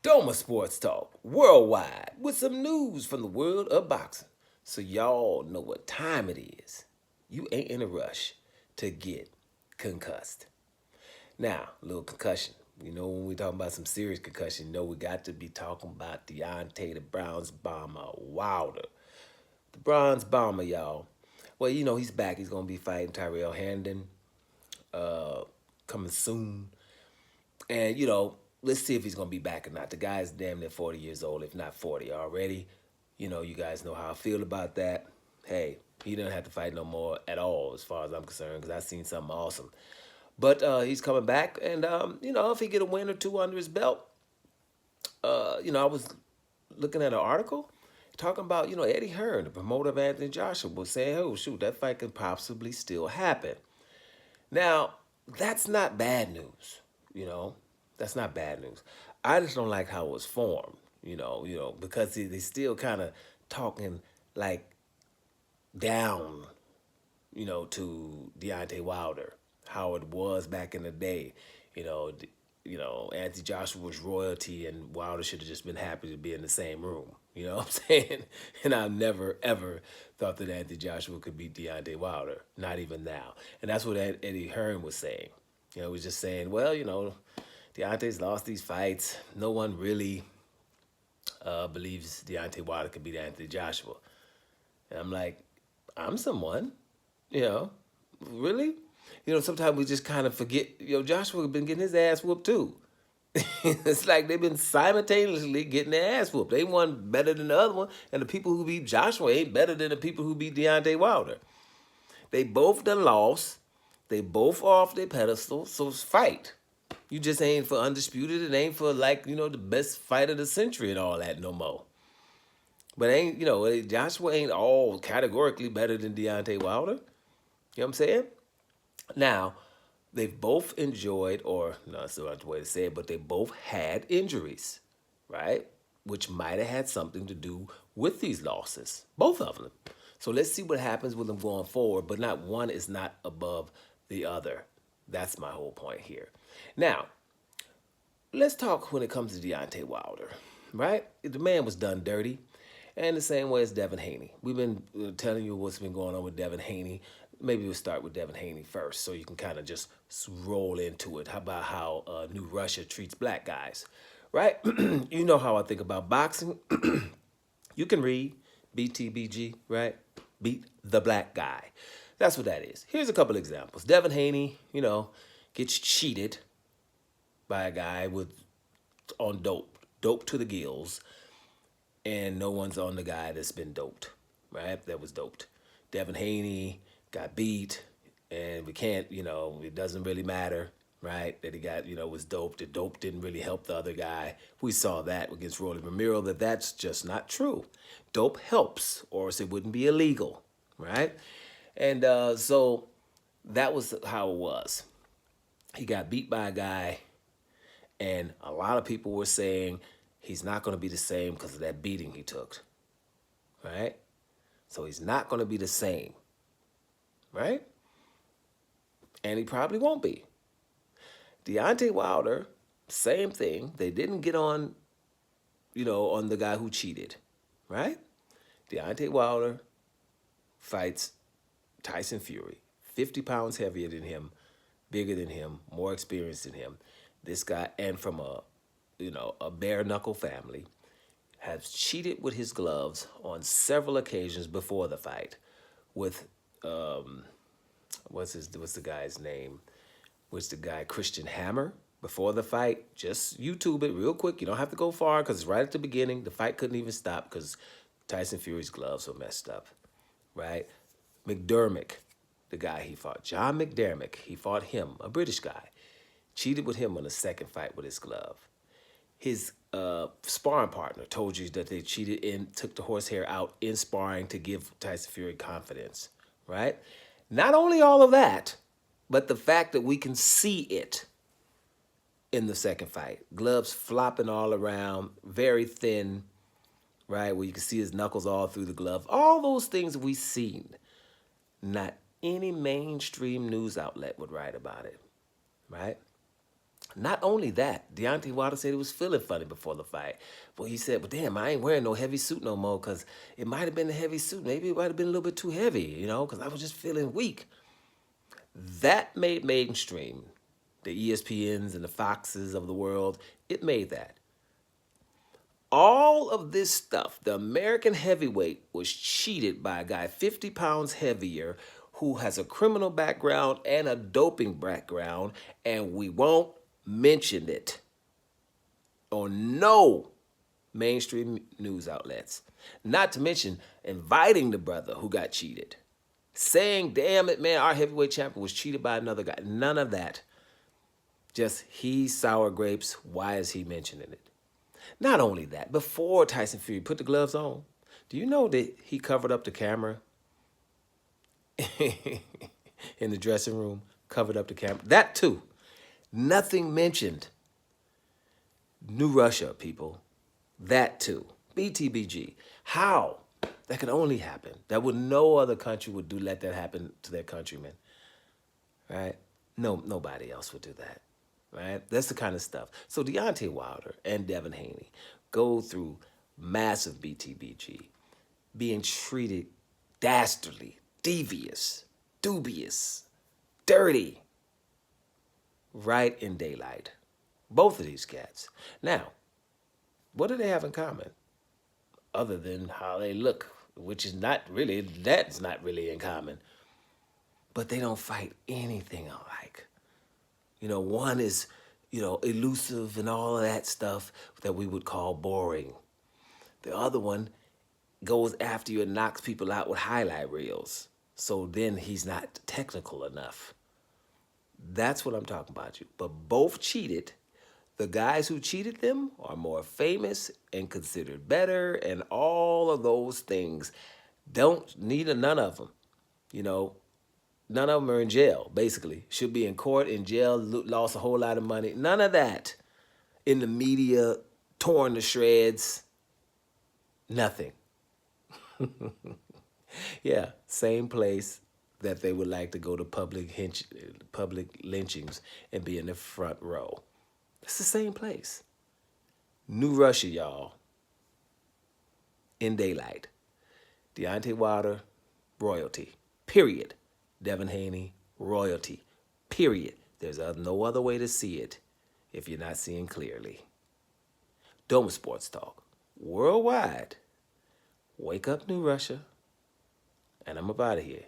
Doma Sports Talk worldwide with some news from the world of boxing. So y'all know what time it is. You ain't in a rush to get concussed. Now, a little concussion. You know, when we talking about some serious concussion, you know we got to be talking about Deontay, the Browns bomber, Wilder. The Bronze Bomber, y'all. Well, you know, he's back. He's going to be fighting Tyrell Herndon coming soon. And, you know, let's see if he's going to be back or not. The guy's damn near 40 years old, if not 40 already. You know, you guys know how I feel about that. Hey, he doesn't have to fight no more at all as far as I'm concerned because I've seen something awesome. But he's coming back, and, you know, if he get a win or two under his belt, you know, I was looking at an article talking about, you know, Eddie Hearn, the promoter of Anthony Joshua, was saying, oh, shoot, that fight could possibly still happen. Now, that's not bad news, you know. That's not bad news. I just don't like how it was formed, because they still kind of talking like down, to Deontay Wilder, how it was back in the day. Anthony Joshua was royalty, and Wilder should have just been happy to be in the same room. You know what I'm saying? And I've never, ever thought that Anthony Joshua could beat Deontay Wilder, not even now. And that's what Eddie Hearn was saying. He was just saying, well, Deontay's lost these fights. No one really believes Deontay Wilder could beat Anthony Joshua. And I'm like, I'm someone, really? Sometimes we just kind of forget, Joshua has been getting his ass whooped too. It's like they've been simultaneously getting their ass whooped. They one better than the other one, and the people who beat Joshua ain't better than the people who beat Deontay Wilder. They both done lost. They both off their pedestal, so fight. You just ain't for undisputed. It ain't for the best fight of the century and all that no more. But Joshua ain't all categorically better than Deontay Wilder. You know what I'm saying? Now, they've both enjoyed, or no, that's not the way to say it, but they both had injuries, right? Which might have had something to do with these losses, both of them. So let's see what happens with them going forward, but not one is not above the other. That's my whole point here. Now, let's talk when it comes to Deontay Wilder, right? The man was done dirty, and the same way as Devin Haney. We've been telling you what's been going on with Devin Haney. Maybe we'll start with Devin Haney first, so you can kind of just roll into it. How about how New Russia treats black guys, right? You know how I think about boxing. You can read BTBG, right? Beat the black guy. That's what that is. Here's a couple examples. Devin Haney, gets cheated by a guy on dope to the gills, and no one's on the guy that's been doped, right? That was doped. Devin Haney got beat, and we can't, it doesn't really matter, right? That he got, was doped. The dope didn't really help the other guy. We saw that against Rolly Romero, that's just not true. Dope helps, or else it wouldn't be illegal, right? And so that was how it was. He got beat by a guy, and a lot of people were saying he's not going to be the same because of that beating he took, right? So he's not going to be the same, right? And he probably won't be. Deontay Wilder, same thing. They didn't get on, on the guy who cheated, right? Deontay Wilder fights Tyson Fury, 50 pounds heavier than him, bigger than him, more experienced than him. This guy, and from a bare knuckle family, has cheated with his gloves on several occasions before the fight with, what's the guy's name? Was the guy Christian Hammer before the fight? Just YouTube it real quick. You don't have to go far because it's right at the beginning. The fight couldn't even stop because Tyson Fury's gloves were messed up, right? McDermott, the guy he fought, John McDermott, he fought him, a British guy, cheated with him on the second fight with his glove. His sparring partner told you that they cheated and took the horsehair out in sparring to give Tyson Fury confidence, right? Not only all of that, but the fact that we can see it in the second fight. Gloves flopping all around, very thin, right? Where you can see his knuckles all through the glove. All those things we've seen. Not any mainstream news outlet would write about it, right? Not only that, Deontay Wilder said he was feeling funny before the fight. But he said, but damn, I ain't wearing no heavy suit no more because it might have been a heavy suit. Maybe it might have been a little bit too heavy, because I was just feeling weak. That made mainstream. The ESPNs and the Foxes of the world, it made that. All of this stuff, the American heavyweight was cheated by a guy 50 pounds heavier who has a criminal background and a doping background, and we won't mention it on no mainstream news outlets. Not to mention inviting the brother who got cheated, saying, damn it, man, our heavyweight champion was cheated by another guy. None of that. Just he's sour grapes. Why is he mentioning it? Not only that, before Tyson Fury put the gloves on, do you know that he covered up the camera in the dressing room? Covered up the camera. That too. Nothing mentioned. New Russia, people. That too. BTBG. How? That could only happen. That would no other country would let that happen to their countrymen. Right? No, nobody else would do that. Right? That's the kind of stuff. So Deontay Wilder and Devin Haney go through massive BTBG, being treated dastardly, devious, dubious, dirty, right in daylight. Both of these cats. Now, what do they have in common? Other than how they look, which is that's not really in common. But they don't fight anything alike. One is, elusive and all of that stuff that we would call boring. The other one goes after you and knocks people out with highlight reels. So then he's not technical enough. That's what I'm talking about you. But both cheated. The guys who cheated them are more famous and considered better and all of those things. Don't need none of them. None of them are in jail, basically. Should be in court, in jail, lost a whole lot of money. None of that. In the media, torn to shreds. Nothing. Yeah, same place that they would like to go to public lynchings and be in the front row. It's the same place. New Russia, y'all. In daylight. Deontay Wilder, royalty. Period. Devin Haney, royalty. Period. There's no other way to see it if you're not seeing clearly. Dome Sports Talk. Worldwide. Wake up, New Russia. And I'm up out of here.